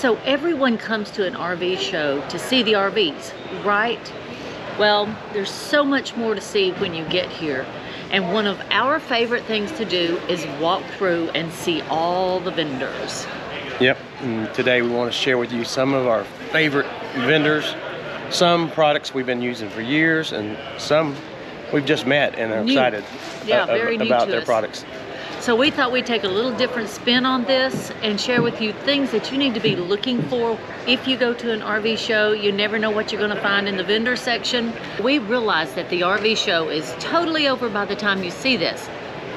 So everyone comes to an RV show to see the RVs, right? Well, there's so much more to see when you get here. And one of our favorite things to do is walk through and see all the vendors. Yep, and today we want to share with you some of our favorite vendors, some products we've been using for years, and some we've just met and are excited about their products. So we thought we'd take a little different spin on this and share with you things that you need to be looking for. If you go to an RV show, you never know what you're going to find in the vendor section. We realize that the RV show is totally over by the time you see this.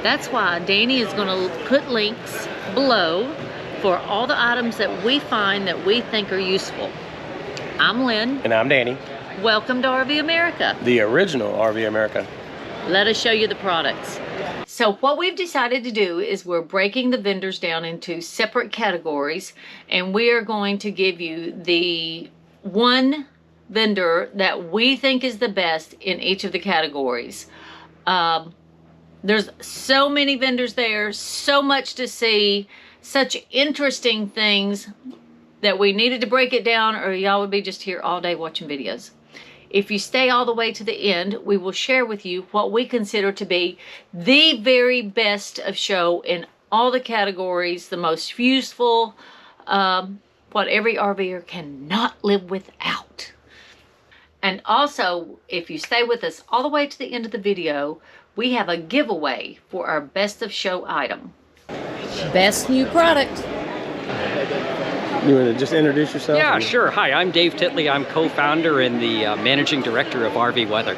That's why Danny is going to put links below for all the items that we find that we think are useful. I'm Lynn. And I'm Danny. Welcome to RV America. The original RV America. Let us show you the products. So what we've decided to do is we're breaking the vendors down into separate categories, and we are going to give you the one vendor that we think is the best in each of the categories. There's so many vendors there, so much to see, such interesting things that we needed to break it down, or y'all would be just here all day watching videos. If you stay all the way to the end, we will share with you what we consider to be the very best of show in all the categories, the most useful, what every RVer cannot live without. And also, if you stay with us all the way to the end of the video, we have a giveaway for our best of show item. Best new product. You want to just introduce yourself? Yeah, sure. Hi, I'm Dave Titley. I'm co-founder and the managing director of RV Weather.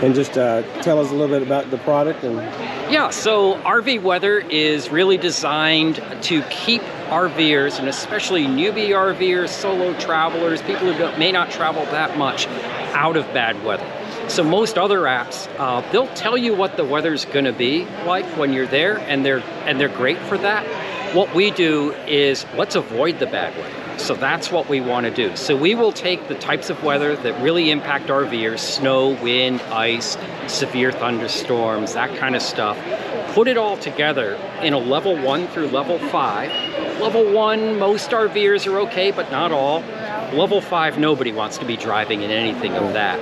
And just tell us a little bit about the product. Yeah, so RV Weather is really designed to keep RVers, and especially newbie RVers, solo travelers, people who may not travel that much, out of bad weather. So most other apps, they'll tell you what the weather's going to be like when you're there, and they're great for that. What we do is let's avoid the bad weather. So that's what we want to do. So we will take the types of weather that really impact RVers, snow, wind, ice, severe thunderstorms, that kind of stuff, put it all together in a level 1 through level 5. Level 1, most RVers are okay, but not all. Level 5, nobody wants to be driving in anything of that.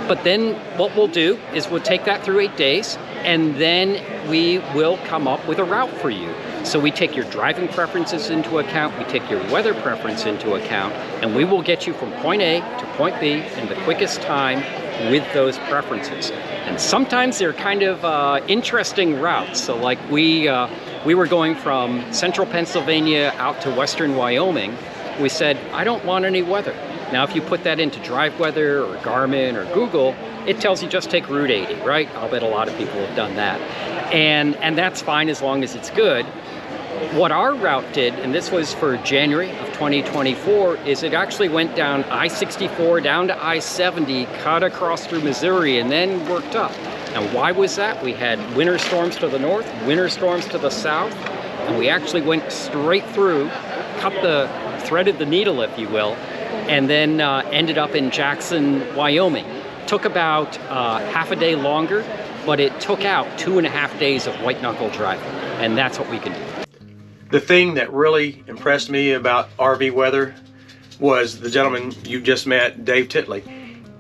But then what we'll do is we'll take that through 8 days, and then we will come up with a route for you. So we take your driving preferences into account, we take your weather preference into account, and we will get you from point A to point B in the quickest time with those preferences. And sometimes they're kind of interesting routes. So like we were going from central Pennsylvania out to western Wyoming. We said, I don't want any weather. Now if you put that into Drive Weather or Garmin or Google, it tells you just take Route 80, right? I'll bet a lot of people have done that. And that's fine as long as it's good. What our route did, and this was for January of 2024, is it actually went down I-64 down to I-70, cut across through Missouri, and then worked up. And why was that? We had winter storms to the north, winter storms to the south, and we actually went straight through, threaded the needle, if you will, and then ended up in Jackson, Wyoming. Took about half a day longer, but it took out 2.5 days of white knuckle driving, and that's what we can do. The thing that really impressed me about RV Weather was the gentleman you just met, Dave Titley.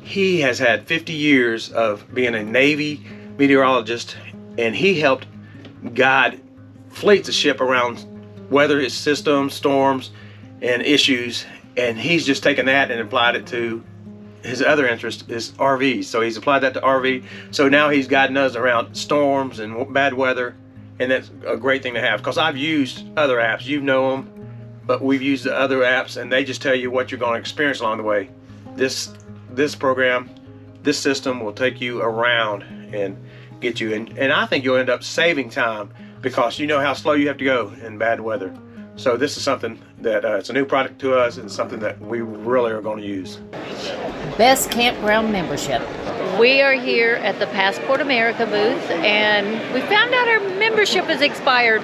He has had 50 years of being a Navy meteorologist, and he helped guide fleets of ship around weather systems, storms, and issues. And he's just taken that and applied it to his other interest, is RVs. So he's applied that to RV. So now he's guiding us around storms and bad weather. And that's a great thing to have, because I've used other apps, you know them, but we've used the other apps and they just tell you what you're going to experience along the way. This program, this system will take you around and get you in, and I think you'll end up saving time because you know how slow you have to go in bad weather. So this is something that it's a new product to us and something that we really are going to use. Best campground membership. We are here at the Passport America booth, and we found out our membership is expired.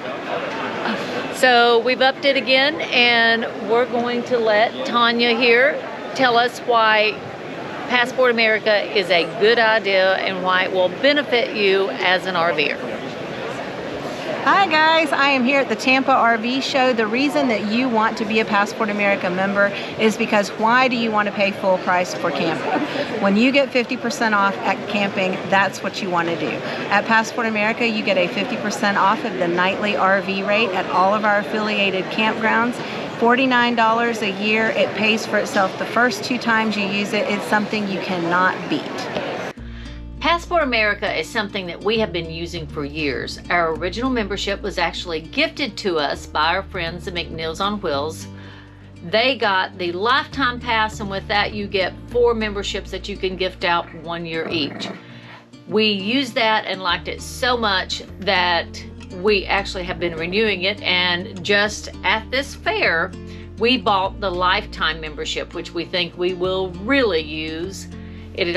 So we've upped it again, and we're going to let Tanya here tell us why Passport America is a good idea and why it will benefit you as an RVer. Hi guys, I am here at the Tampa RV show. The reason that you want to be a Passport America member is because why do you want to pay full price for camping? When you get 50% off at camping, that's what you want to do. At Passport America, you get a 50% off of the nightly RV rate at all of our affiliated campgrounds. $49 a year. It pays for itself the first 2 times you use it. It's something you cannot beat. Passport America is something that we have been using for years. Our original membership was actually gifted to us by our friends the McNeils on Wheels. They got the lifetime pass, and with that you get 4 memberships that you can gift out 1 year each. We used that and liked it so much that we actually have been renewing it, and just at this fair we bought the lifetime membership, which we think we will really use. It's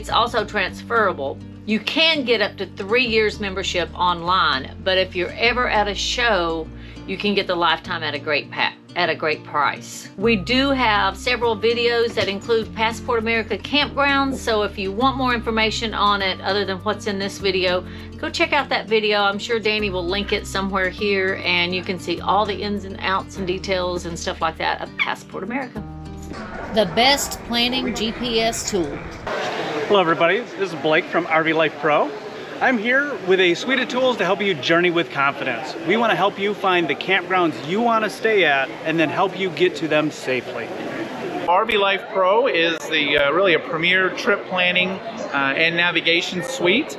also transferable. You can get up to 3 years membership online, but if you're ever at a show, you can get the lifetime at a great price. We do have several videos that include Passport America campgrounds, so if you want more information on it other than what's in this video, go check out that video. I'm sure Danny will link it somewhere here, and you can see all the ins and outs and details and stuff like that of Passport America. The best planning GPS tool. Hello everybody, this is Blake from RV Life Pro. I'm here with a suite of tools to help you journey with confidence. We want to help you find the campgrounds you want to stay at and then help you get to them safely. RV Life Pro is really a premier trip planning and navigation suite.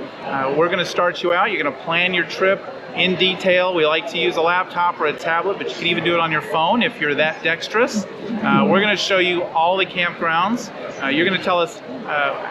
We're going to start you out. You're going to plan your trip in detail. We like to use a laptop or a tablet, but you can even do it on your phone if you're that dexterous. We're going to show you all the campgrounds. You're going to tell us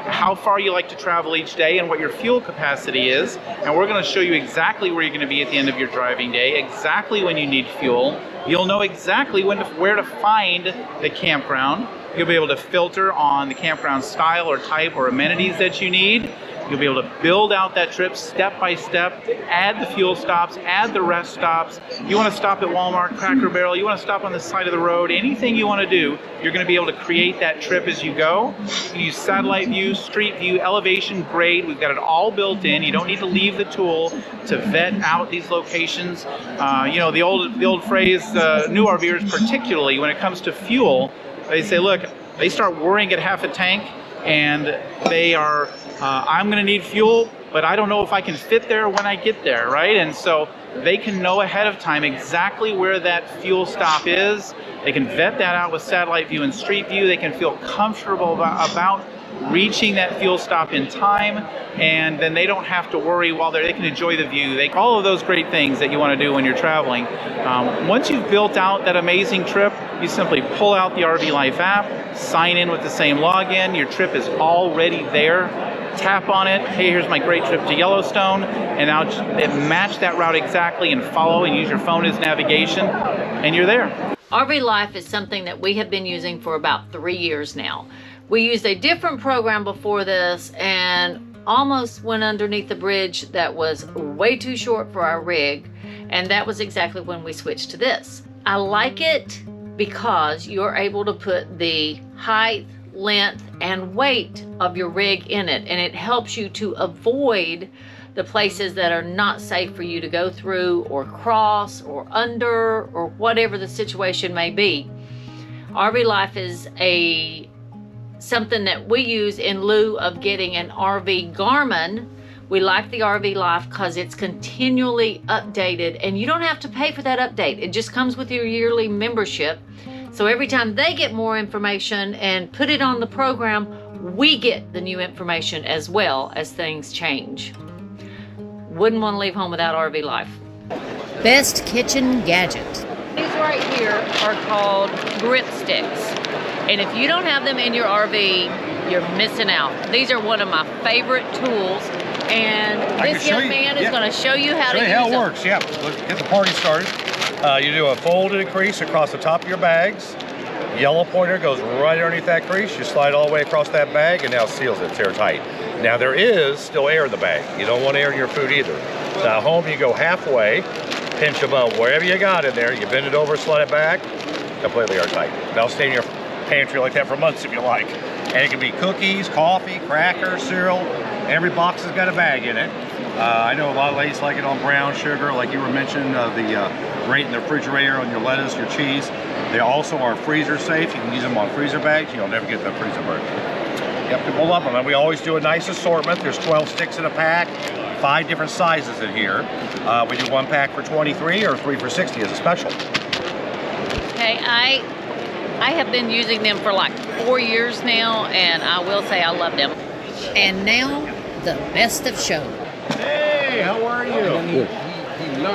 how far you like to travel each day and what your fuel capacity is, and we're going to show you exactly where you're going to be at the end of your driving day, exactly when you need fuel. You'll know exactly where to find the campground. You'll be able to filter on the campground style or type or amenities that you need. You'll be able to build out that trip step by step, add the fuel stops, add the rest stops. You want to stop at Walmart, Cracker Barrel, you want to stop on the side of the road, anything you want to do, you're going to be able to create that trip as you go. You use satellite view, street view, elevation, grade. We've got it all built in. You don't need to leave the tool to vet out these locations. You know, the old phrase, new RVers particularly, when it comes to fuel, they say, look, they start worrying at half a tank, and they are, I'm going to need fuel, but I don't know if I can fit there when I get there, right? And so they can know ahead of time exactly where that fuel stop is. They can vet that out with satellite view and street view. They can feel comfortable about reaching that fuel stop in time, and then they don't have to worry while they can enjoy the view. All of those great things that you want to do when you're traveling. Once you've built out that amazing trip, you simply pull out the RV Life app, sign in with the same login. Your trip is already there. Tap on it. Hey, here's my great trip to Yellowstone, and now match that route exactly and follow and use your phone as navigation, and you're there. RV Life is something that we have been using for about 3 years now. We used a different program before this and almost went underneath the bridge that was way too short for our rig, and that was exactly when we switched to this. I like it because you're able to put the height, length, and weight of your rig in it, and it helps you to avoid the places that are not safe for you to go through or cross or under or whatever the situation may be. RV Life is something that we use in lieu of getting an RV Garmin. We like the RV Life because it's continually updated, and you don't have to pay for that update. It just comes with your yearly membership. So every time they get more information and put it on the program, we get the new information as well as things change. Wouldn't want to leave home without RV Life. Best kitchen gadget. These right here are called grip sticks. And if you don't have them in your RV, you're missing out. These are one of my favorite tools. And this young man is going to show you how to use them. How it works, yeah. Let's get the party started. You do a folded crease across the top of your bags. Yellow pointer goes right underneath that crease. You slide all the way across that bag, and now it seals it. It's airtight. Now there is still air in the bag. You don't want air in your food either. So at home you go halfway, pinch them up wherever you got in there. You bend it over, slide it back, completely airtight. That'll stay in your pantry like that for months if you like. And it can be cookies, coffee, crackers, cereal. Every box has got a bag in it. I know a lot of ladies like it on brown sugar, like you were mentioning, right in the refrigerator on your lettuce, your cheese. They also are freezer safe. You can use them on freezer bags. You'll never get that freezer burn. Yep, people love them. And we always do a nice assortment. There's 12 sticks in a pack, 5 different sizes in here. We do 1 pack for $23 or 3 for $60 as a special. Okay, I have been using them for like 4 years now, and I will say I love them. And now, the best of show. Hey, how are you?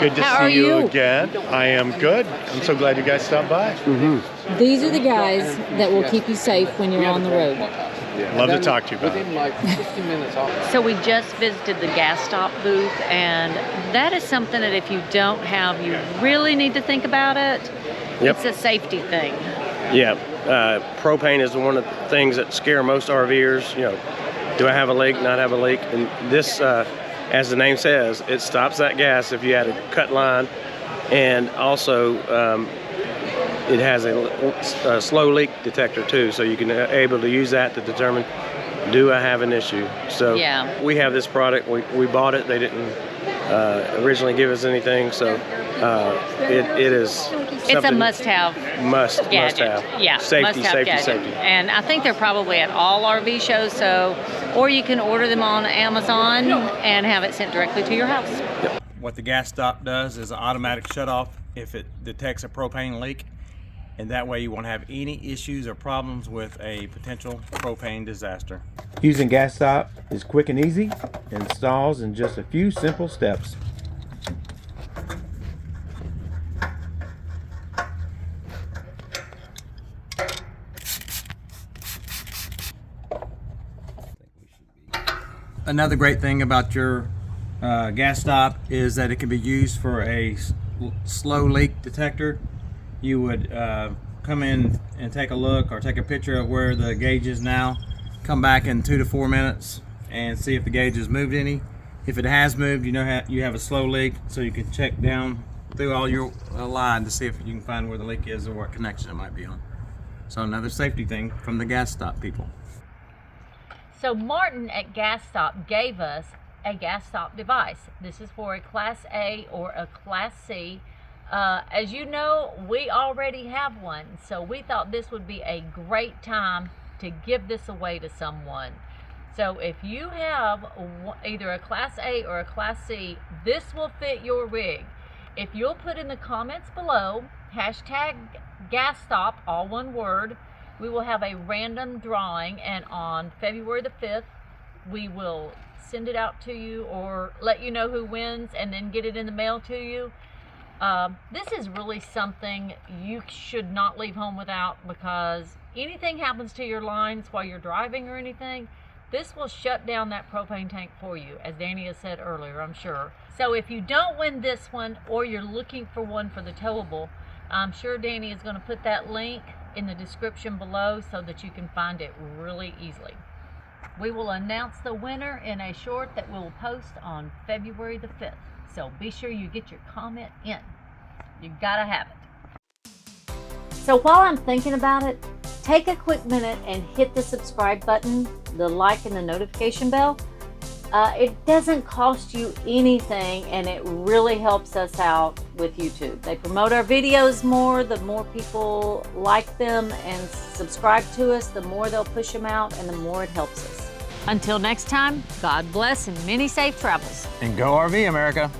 Good to How are see you you? again. I am good. I'm so glad you guys stopped by. These are the guys that will keep you safe when you're on the road. Love to talk to you about it. So we just visited the GasStop booth, and that is something that if you don't have, you really need to think about it. Yep. It's a safety thing. Yeah, propane is one of the things that scare most RVers. You know, do I have a leak, not have a leak? And this, as the name says, it stops that gas if you had a cut line. And also, it has a slow leak detector too, so you can able to use that to determine, do I have an issue? So Yeah. we have this product, we bought it, they didn't originally give us anything, so it is It's a something must-have must gadget. have. Yeah, Safety, must-have safety, gadget. safety. And I think they're probably at all RV shows, so, or you can order them on Amazon and have it sent directly to your house. What the GasStop does is an automatic shut off if it detects a propane leak, and that way you won't have any issues or problems with a potential propane disaster. Using GasStop is quick and easy and installs in just a few simple steps. Another great thing about your GasStop is that it can be used for a slow leak detector. You would come in and take a look or take a picture of where the gauge is now, come back in 2 to 4 minutes and see if the gauge has moved any. If it has moved, you know you have a slow leak, so you can check down through all your line to see if you can find where the leak is or what connection it might be on. So another safety thing from the GasStop people. So Martin at GasStop gave us a GasStop device. This is for a Class A or a Class C. As you know, we already have one, so we thought this would be a great time to give this away to someone. So if you have either a Class A or a Class C, this will fit your rig. If you'll put in the comments below, hashtag GasStop, all one word, we will have a random drawing, and on February the 5th, we will send it out to you or let you know who wins and then get it in the mail to you. This is really something you should not leave home without, because anything happens to your lines while you're driving or anything, this will shut down that propane tank for you, as Danny has said earlier, I'm sure. So if you don't win this one, or you're looking for one for the towable, I'm sure Danny is going to put that link in the description below so that you can find it really easily. We will announce the winner in a short that we will post on February the 5th. So be sure you get your comment in. You gotta have it. So while I'm thinking about it, take a quick minute and hit the subscribe button, the like and the notification bell. It doesn't cost you anything, and it really helps us out with YouTube. They promote our videos more. The more people like them and subscribe to us, the more they'll push them out, and the more it helps us. Until next time, God bless and many safe travels. And go RV, America.